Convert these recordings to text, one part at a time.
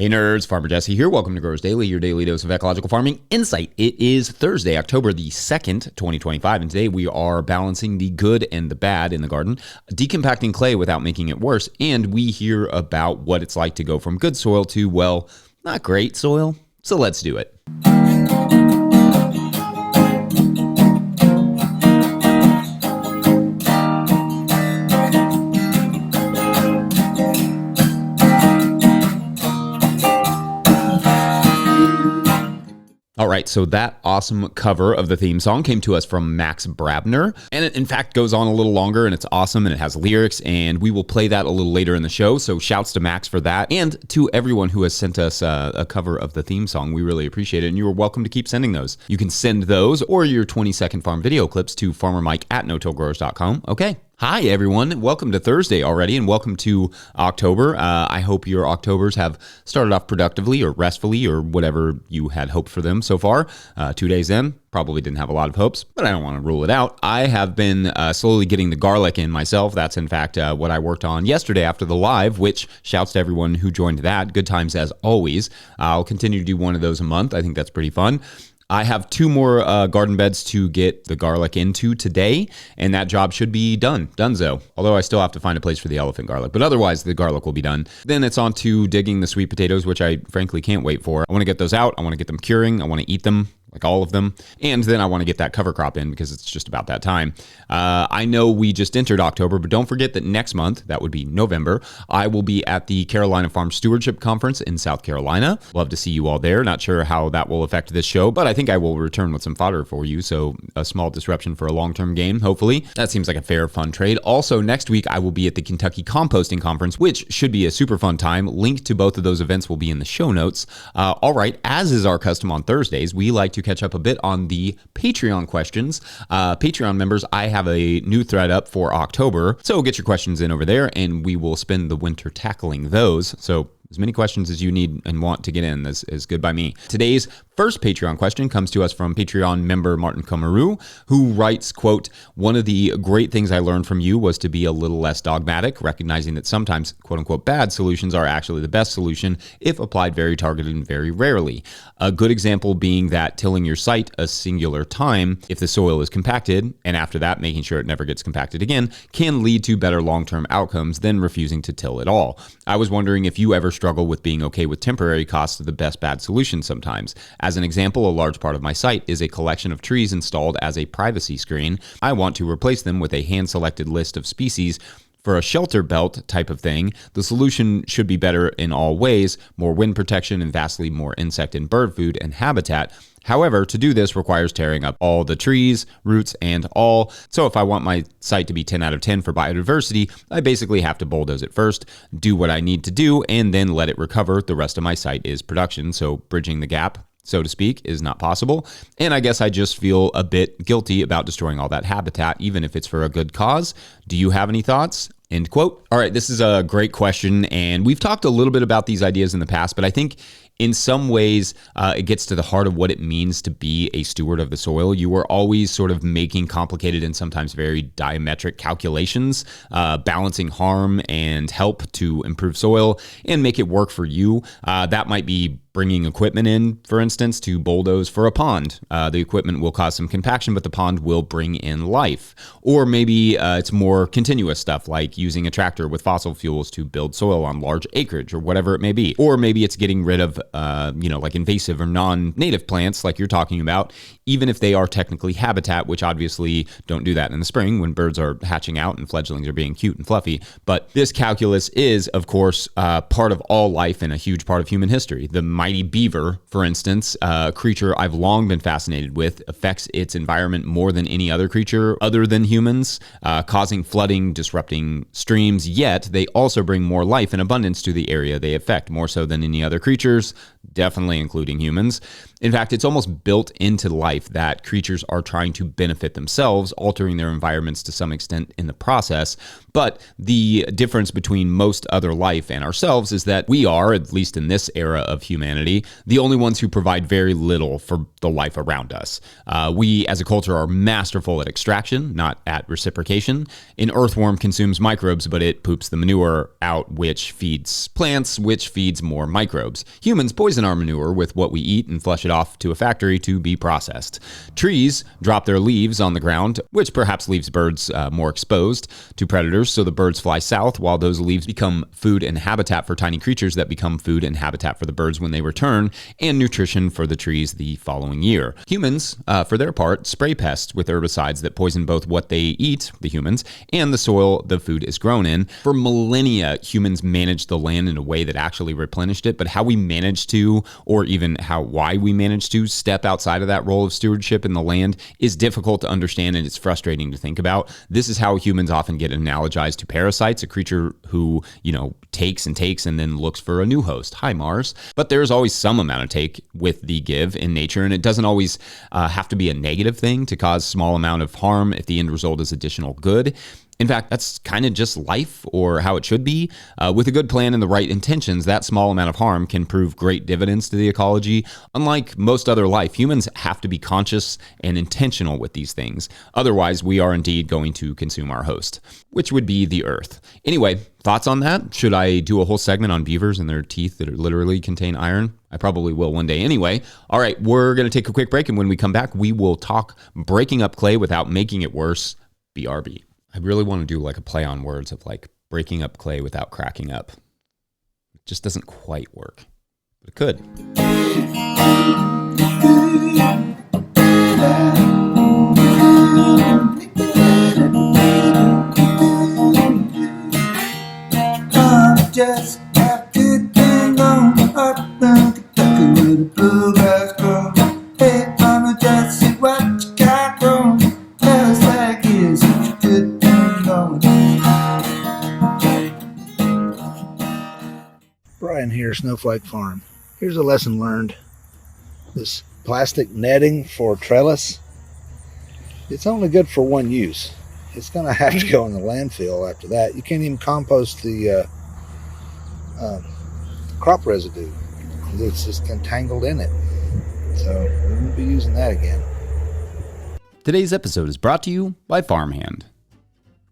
Hey nerds, Farmer Jesse here. Welcome to Growers Daily, your daily dose of ecological farming insight. It is Thursday, October the 2nd, 2025, and today we are balancing the good and the bad in the garden, decompacting clay without making it worse, and we hear about what it's like to go from good soil to, well, not great soil. So let's do it. All right, so that awesome cover of the theme song came to us from Max Brabner, and it in fact goes on a little longer, and it's awesome, and it has lyrics, and we will play that a little later in the show, so shouts to Max for that, and to everyone who has sent us a cover of the theme song. We really appreciate it, and you are welcome to keep sending those. You can send those or your 20-second farm video clips to farmermike@no-tillgrowers.com. Okay. Hi, everyone. Welcome to Thursday already, and welcome to October. I hope your Octobers have started off productively or restfully or whatever you had hoped for them so far. 2 days in, probably didn't have a lot of hopes, but I don't want to rule it out. I have been slowly getting the garlic in myself. That's, in fact, what I worked on yesterday after the live, which shouts to everyone who joined that. Good times as always. I'll continue to do one of those a month. I think that's pretty fun. I have 2 more garden beds to get the garlic into today, and that job should be donezo. Although I still have to find a place for the elephant garlic, but otherwise the garlic will be done. Then it's on to digging the sweet potatoes, which I frankly can't wait for. I want to get those out. I want to get them curing. I want to eat them, like all of them. And then I want to get that cover crop in because it's just about that time. I know we just entered October, but don't forget that next month, that would be November, I will be at the Carolina Farm Stewardship Conference in South Carolina. Love to see you all there. Not sure how that will affect this show, but I think I will return with some fodder for you. So a small disruption for a long-term gain, hopefully. That seems like a fair, fun trade. Also, next week, I will be at the Kentucky Composting Conference, which should be a super fun time. Link to both of those events will be in the show notes. All right, as is our custom on Thursdays, we like to catch up a bit on the Patreon questions. Patreon members, I have a new thread up for October, so get your questions in over there, and we will spend the winter tackling those. So as many questions as you need and want to get in is good by me. Today's first Patreon question comes to us from Patreon member Martin Komaru, who writes, quote, "One of the great things I learned from you was to be a little less dogmatic, recognizing that sometimes, quote unquote, bad solutions are actually the best solution if applied very targeted and very rarely. A good example being that tilling your site a singular time, if the soil is compacted, and after that making sure it never gets compacted again, can lead to better long-term outcomes than refusing to till at all. I was wondering if you ever struggle with being okay with temporary costs of the best bad solution sometimes. As an example, a large part of my site is a collection of trees installed as a privacy screen. I want to replace them with a hand-selected list of species. For a shelter belt type of thing, the solution should be better in all ways, more wind protection and vastly more insect and bird food and habitat. However, to do this requires tearing up all the trees, roots, and all. So if I want my site to be 10 out of 10 for biodiversity, I basically have to bulldoze it first, do what I need to do, and then let it recover. The rest of my site is production, so bridging the gap, so to speak, is not possible. And I guess I just feel a bit guilty about destroying all that habitat, even if it's for a good cause. Do you have any thoughts?" End quote. All right, this is a great question, and we've talked a little bit about these ideas in the past, but I think in some ways, it gets to the heart of what it means to be a steward of the soil. You are always sort of making complicated and sometimes very diametric calculations, balancing harm and help to improve soil and make it work for you. That might be bringing equipment in, for instance, to bulldoze for a pond. The equipment will cause some compaction, but the pond will bring in life. Or maybe it's more continuous stuff like using a tractor with fossil fuels to build soil on large acreage or whatever it may be. Or maybe it's getting rid of, like invasive or non-native plants like you're talking about, even if they are technically habitat, which obviously don't do that in the spring when birds are hatching out and fledglings are being cute and fluffy. But this calculus is, of course, part of all life and a huge part of human history. The mighty beaver, for instance, a creature I've long been fascinated with, affects its environment more than any other creature other than humans, causing flooding, disrupting streams, yet they also bring more life and abundance to the area they affect, more so than any other creatures, definitely including humans. In fact, it's almost built into life that creatures are trying to benefit themselves, altering their environments to some extent in the process. But the difference between most other life and ourselves is that we are, at least in this era of humanity, the only ones who provide very little for the life around us. We, as a culture, are masterful at extraction, not at reciprocation. An earthworm consumes microbes, but it poops the manure out, which feeds plants, which feeds more microbes. Humans poison our manure with what we eat and flush it off to a factory to be processed. Trees drop their leaves on the ground, which perhaps leaves birds more exposed to predators, so the birds fly south while those leaves become food and habitat for tiny creatures that become food and habitat for the birds when they return, and nutrition for the trees the following year. Humans, for their part, spray pests with herbicides that poison both what they eat, the humans, and the soil the food is grown in. For millennia, humans managed the land in a way that actually replenished it, but how we managed to, or even why we managed to step outside of that role of stewardship in the land is difficult to understand, and it's frustrating to think about. This is how humans often get analogized to parasites, a creature who, takes and then looks for a new host. Hi, Mars. But there's always some amount of take with the give in nature, and it doesn't always have to be a negative thing to cause small amount of harm if the end result is additional good. In fact, that's kind of just life, or how it should be. With a good plan and the right intentions, that small amount of harm can prove great dividends to the ecology. Unlike most other life, humans have to be conscious and intentional with these things. Otherwise, we are indeed going to consume our host, which would be the Earth. Anyway, thoughts on that? Should I do a whole segment on beavers and their teeth that literally contain iron? I probably will one day anyway. All right, we're going to take a quick break, and when we come back, we will talk breaking up clay without making it worse. BRB. I really want to do like a play on words of like breaking up clay without cracking up. It just doesn't quite work, but it could. Just a good thing on the heart, Kentucky where the bluegrass grow. Hey, mama, just see what you got going. Just like it's such a good thing going. Brian here, Snowflake Farm. Here's a lesson learned. This plastic netting for trellis, it's only good for one use. It's going to have to go in the landfill after that. You can't even compost the crop residue. It's just entangled in it. So we won't be using that again. Today's episode is brought to you by Farmhand.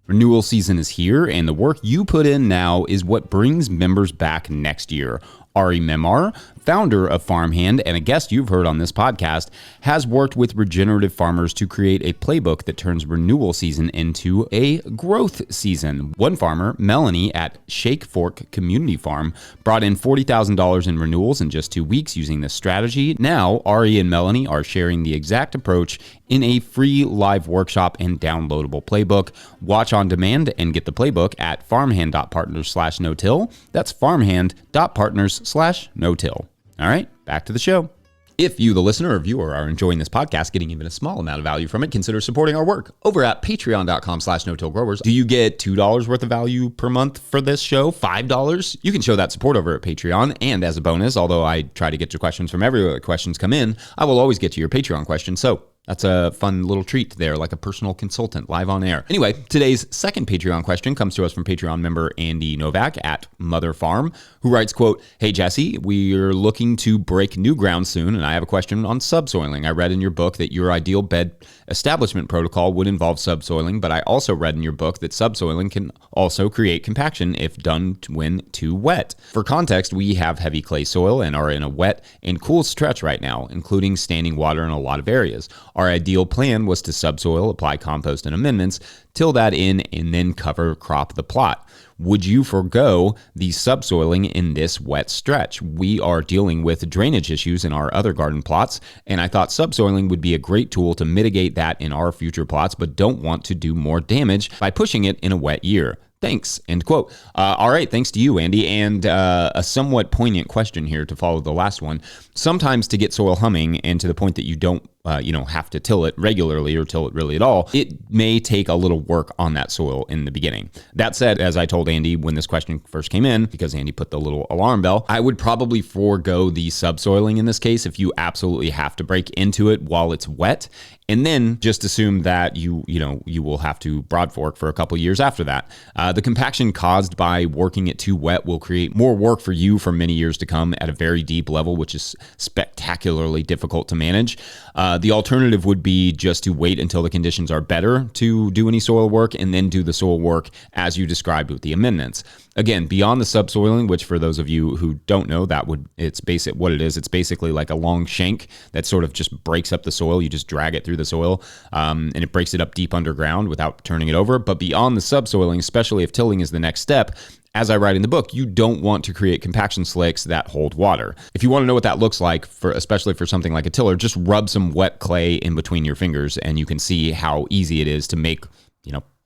Renewal season is here, and the work you put in now is what brings members back next year. Ari Memar, founder of Farmhand and a guest you've heard on this podcast, has worked with regenerative farmers to create a playbook that turns renewal season into a growth season. One farmer, Melanie at Shake Fork Community Farm, brought in $40,000 in renewals in just 2 weeks using this strategy. Now, Ari and Melanie are sharing the exact approach in a free live workshop and downloadable playbook. Watch on demand and get the playbook at farmhand.partners/no-till. That's farmhand.partners/no-till. All right, back to the show. If you, the listener or viewer, are enjoying this podcast, getting even a small amount of value from it, consider supporting our work over at patreon.com/no-till-growers. Do you get $2 worth of value per month for this show? $5? You can show that support over at Patreon. And as a bonus, although I try to get to questions from everywhere the questions come in, I will always get to your Patreon questions. So that's a fun little treat there, like a personal consultant live on air. Anyway, today's second Patreon question comes to us from Patreon member Andy Novak at Mother Farm, who writes, quote, "Hey, Jesse, we're looking to break new ground soon, and I have a question on subsoiling. I read in your book that your ideal bed establishment protocol would involve subsoiling, but I also read in your book that subsoiling can also create compaction if done when too wet. For context, we have heavy clay soil and are in a wet and cool stretch right now, including standing water in a lot of areas. Our ideal plan was to subsoil, apply compost and amendments, till that in, and then cover crop the plot. Would you forego the subsoiling in this wet stretch? We are dealing with drainage issues in our other garden plots, and I thought subsoiling would be a great tool to mitigate that in our future plots, but don't want to do more damage by pushing it in a wet year. Thanks," end quote. All right, thanks to you, Andy. And a somewhat poignant question here to follow the last one. Sometimes to get soil humming and to the point that you don't have to till it regularly or till it really at all, it may take a little work on that soil in the beginning. That said, as I told Andy when this question first came in, because Andy put the little alarm bell, I would probably forego the subsoiling in this case if you absolutely have to break into it while it's wet. And then just assume that you will have to broad fork for a couple years after that. The compaction caused by working it too wet will create more work for you for many years to come at a very deep level, which is spectacularly difficult to manage. The alternative would be just to wait until the conditions are better to do any soil work and then do the soil work as you described with the amendments. Again, beyond the subsoiling, which for those of you who don't know, it's basically like a long shank that sort of just breaks up the soil. You just drag it through the soil and it breaks it up deep underground without turning it over. But beyond the subsoiling, especially if tilling is the next step, as I write in the book, you don't want to create compaction slicks that hold water. If you want to know what that looks like, especially for something like a tiller, just rub some wet clay in between your fingers and you can see how easy it is to make,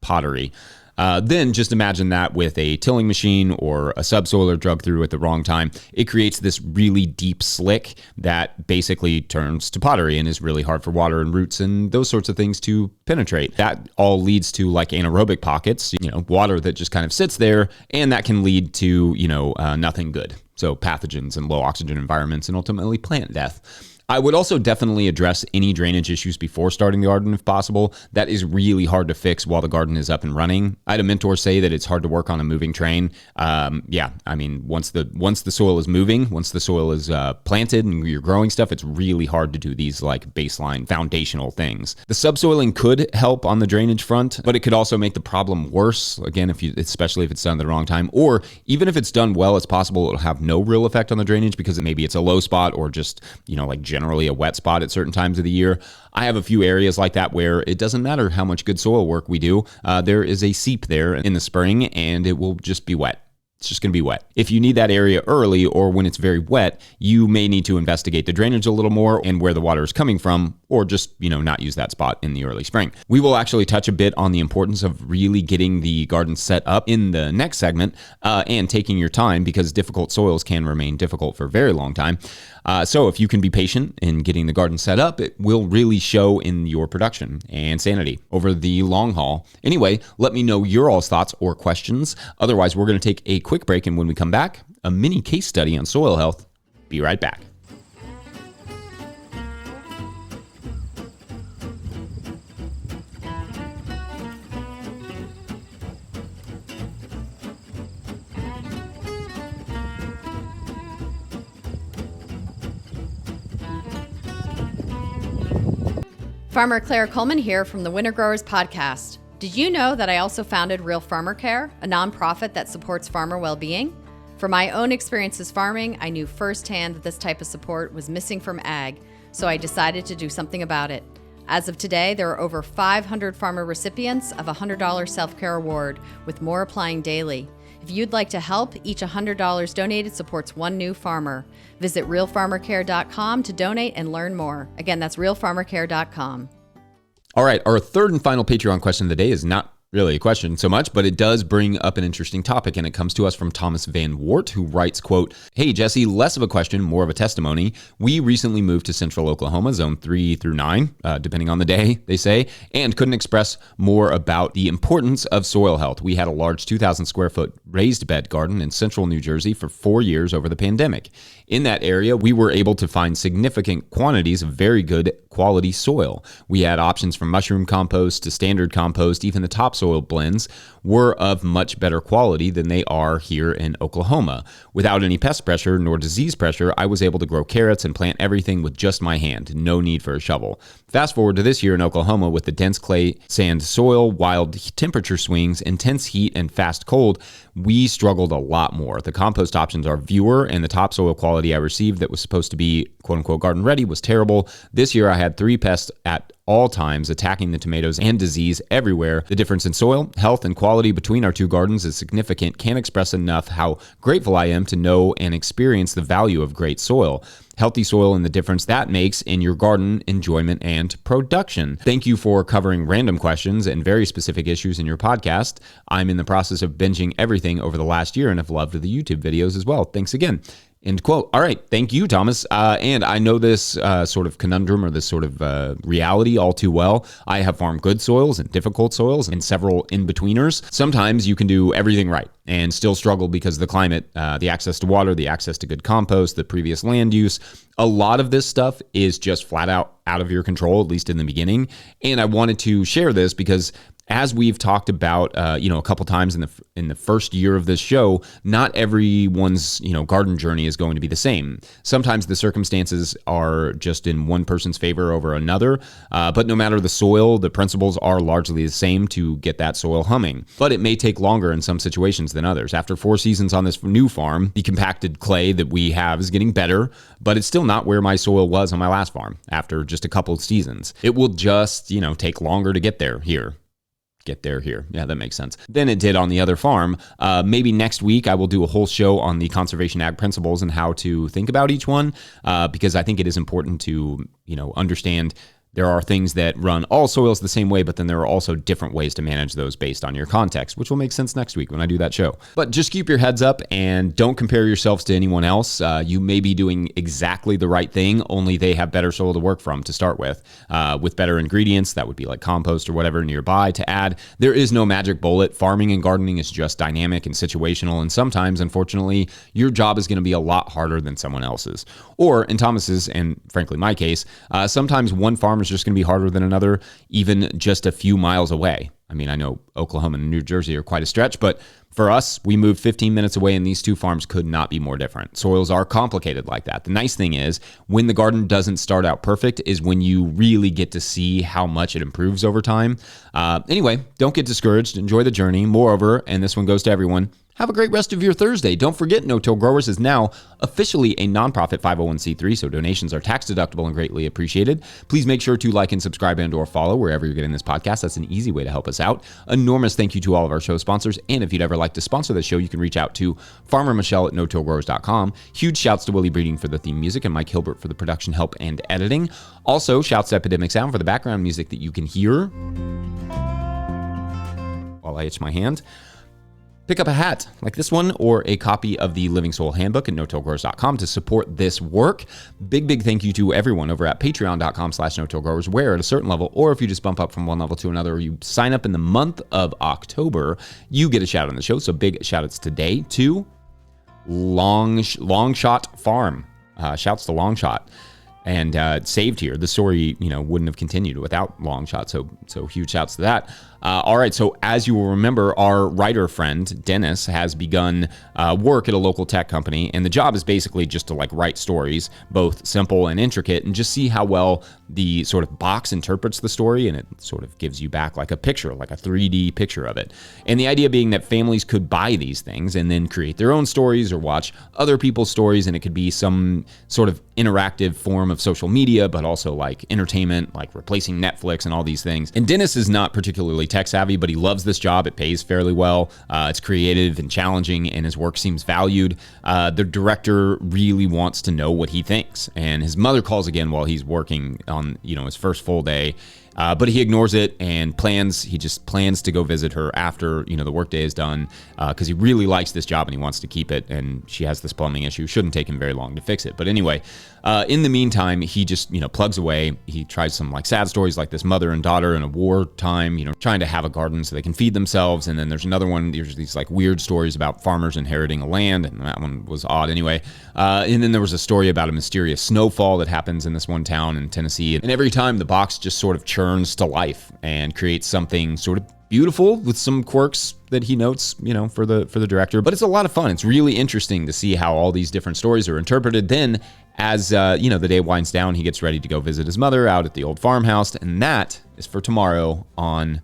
pottery. Then just imagine that with a tilling machine or a subsoiler drug through at the wrong time, it creates this really deep slick that basically turns to pottery and is really hard for water and roots and those sorts of things to penetrate. That all leads to like anaerobic pockets, water that just kind of sits there, and that can lead to, nothing good. So pathogens and low oxygen environments and ultimately plant death. I would also definitely address any drainage issues before starting the garden if possible. That is really hard to fix while the garden is up and running. I had a mentor say that it's hard to work on a moving train. Once the soil is moving, once the soil is planted and you're growing stuff, it's really hard to do these like baseline foundational things. The subsoiling could help on the drainage front, but it could also make the problem worse. Again, especially if it's done at the wrong time, or even if it's done well, it's possible it'll have no real effect on the drainage because maybe it's a low spot or just, generally a wet spot at certain times of the year. I have a few areas like that where it doesn't matter how much good soil work we do. There is a seep there in the spring and it will just be wet. It's just going to be wet. If you need that area early or when it's very wet, you may need to investigate the drainage a little more and where the water is coming from, or just, not use that spot in the early spring. We will actually touch a bit on the importance of really getting the garden set up in the next segment and taking your time because difficult soils can remain difficult for a very long time. So if you can be patient in getting the garden set up, it will really show in your production and sanity over the long haul. Anyway, let me know your all's thoughts or questions. Otherwise, we're going to take a quick break, and when we come back, a mini case study on soil health. Be right back. Farmer Claire Coleman here from the Winter Growers Podcast. Did you know that I also founded Real Farmer Care, a nonprofit that supports farmer well-being? From my own experiences farming, I knew firsthand that this type of support was missing from ag, so I decided to do something about it. As of today, there are over 500 farmer recipients of a $100 self-care award, with more applying daily. If you'd like to help, each $100 donated supports one new farmer. Visit realfarmercare.com to donate and learn more. Again, that's realfarmercare.com. All right, our third and final Patreon question of the day is not really a question so much, but it does bring up an interesting topic, and it comes to us from Thomas Van Wart, who writes, quote, "Hey, Jesse, less of a question, more of a testimony. We recently moved to central Oklahoma, zone 3 through 9, depending on the day, they say, and couldn't express more about the importance of soil health. We had a large 2,000 square foot raised bed garden in central New Jersey for 4 years over the pandemic. In that area, we were able to find significant quantities of very good quality soil. We had options from mushroom compost to standard compost. Even the topsoil blends were of much better quality than they are here in Oklahoma. Without any pest pressure nor disease pressure, I was able to grow carrots and plant everything with just my hand. No need for a shovel. Fast forward to this year in Oklahoma with the dense clay sand soil, wild temperature swings, intense heat, and fast cold, we struggled a lot more. The compost options are fewer, and the topsoil quality I received that was supposed to be quote-unquote garden ready was terrible. This year I had 3 pests at all times attacking the tomatoes and disease everywhere. The difference in soil, health, and quality between our 2 gardens is significant. Can't express enough how grateful I am to know and experience the value of great soil. Healthy soil and the difference that makes in your garden enjoyment and production. Thank you for covering random questions and very specific issues in your podcast. I'm in the process of binging everything over the last year and have loved the YouTube videos as well. Thanks again." End quote. All right. Thank you, Thomas. And I know this sort of conundrum or this sort of reality all too well. I have farmed good soils and difficult soils and several in-betweeners. Sometimes you can do everything right and still struggle because of the climate, the access to water, the access to good compost, the previous land use. A lot of this stuff is just flat out of your control, at least in the beginning. And I wanted to share this because as we've talked about, a couple times in the first year of this show, not everyone's, garden journey is going to be the same. Sometimes the circumstances are just in one person's favor over another, but no matter the soil, the principles are largely the same to get that soil humming. But it may take longer in some situations than others. After 4 seasons on this new farm, the compacted clay that we have is getting better, but it's still not where my soil was on my last farm after just a couple of seasons. It will just, take longer to get there here. Yeah, that makes sense. Than it did on the other farm. Maybe next week I will do a whole show on the conservation ag principles and how to think about each one, because I think it is important to, understand there are things that run all soils the same way, but then there are also different ways to manage those based on your context, which will make sense next week when I do that show. But just keep your heads up and don't compare yourselves to anyone else. You may be doing exactly the right thing, only they have better soil to work from to start with better ingredients. That would be like compost or whatever nearby to add. There is no magic bullet. Farming and gardening is just dynamic and situational. And sometimes, unfortunately, your job is going to be a lot harder than someone else's. Or in Thomas's, and frankly my case, sometimes one farm is just going to be harder than another, even just a few miles away. I mean, I know Oklahoma and New Jersey are quite a stretch, but for us, we moved 15 minutes away and these 2 farms could not be more different. Soils are complicated like that. The nice thing is when the garden doesn't start out perfect is when you really get to see how much it improves over time. Anyway, don't get discouraged. Enjoy the journey. Moreover, and this one goes to everyone, have a great rest of your Thursday. Don't forget, No-Till Growers is now officially a nonprofit 501c3, so donations are tax deductible and greatly appreciated. Please make sure to like and subscribe and or follow wherever you're getting this podcast. That's an easy way to help us out. Enormous thank you to all of our show sponsors. And if you'd ever like to sponsor the show, you can reach out to Farmer Michelle at no-tillgrowers.com. Huge shouts to Willie Breeding for the theme music and Mike Hilbert for the production help and editing. Also, shouts to Epidemic Sound for the background music that you can hear while I itch my hand. Pick up a hat like this one or a copy of the Living Soil Handbook at no-tillgrowers.com to support this work. Big thank you to everyone over at patreon.com/no-tillgrowers, where at a certain level, or if you just bump up from one level to another, or you sign up in the month of October, you get a shout out on the show. So big shout outs today to Long Shot Farm. Shouts to Long Shot. And saved here. The story, wouldn't have continued without Long Shot. So huge shouts to that. All right. So as you will remember, our writer friend, Dennis, has begun work at a local tech company. And the job is basically just to write stories, both simple and intricate, and just see how well the sort of box interprets the story. And it sort of gives you back a picture, like a 3D picture of it. And the idea being that families could buy these things and then create their own stories or watch other people's stories. And it could be some sort of interactive form of social media, but also entertainment, replacing Netflix and all these things. And Dennis is not particularly tech savvy, but he loves this job. It pays fairly well. It's creative and challenging, and his work seems valued. The director really wants to know what he thinks, and his mother calls again while he's working on his first full day. But he ignores it and he just plans to go visit her after, the workday is done, because he really likes this job and he wants to keep it. And she has this plumbing issue. Shouldn't take him very long to fix it. But anyway, in the meantime, he just, plugs away. He tries some sad stories like this mother and daughter in a wartime, trying to have a garden so they can feed themselves. And then there's another one. There's these weird stories about farmers inheriting a land. And that one was odd anyway. And then there was a story about a mysterious snowfall that happens in this one town in Tennessee. And every time the box just sort of turns to life and creates something sort of beautiful with some quirks that he notes, for the director. But it's a lot of fun. It's really interesting to see how all these different stories are interpreted. Then as, the day winds down, he gets ready to go visit his mother out at the old farmhouse. And that is for tomorrow on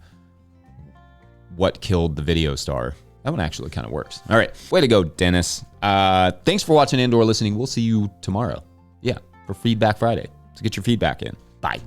What Killed the Video Star. That one actually kind of works. All right. Way to go, Dennis. Thanks for watching and or listening. We'll see you tomorrow. Yeah, for Feedback Friday. So get your feedback in. Bye.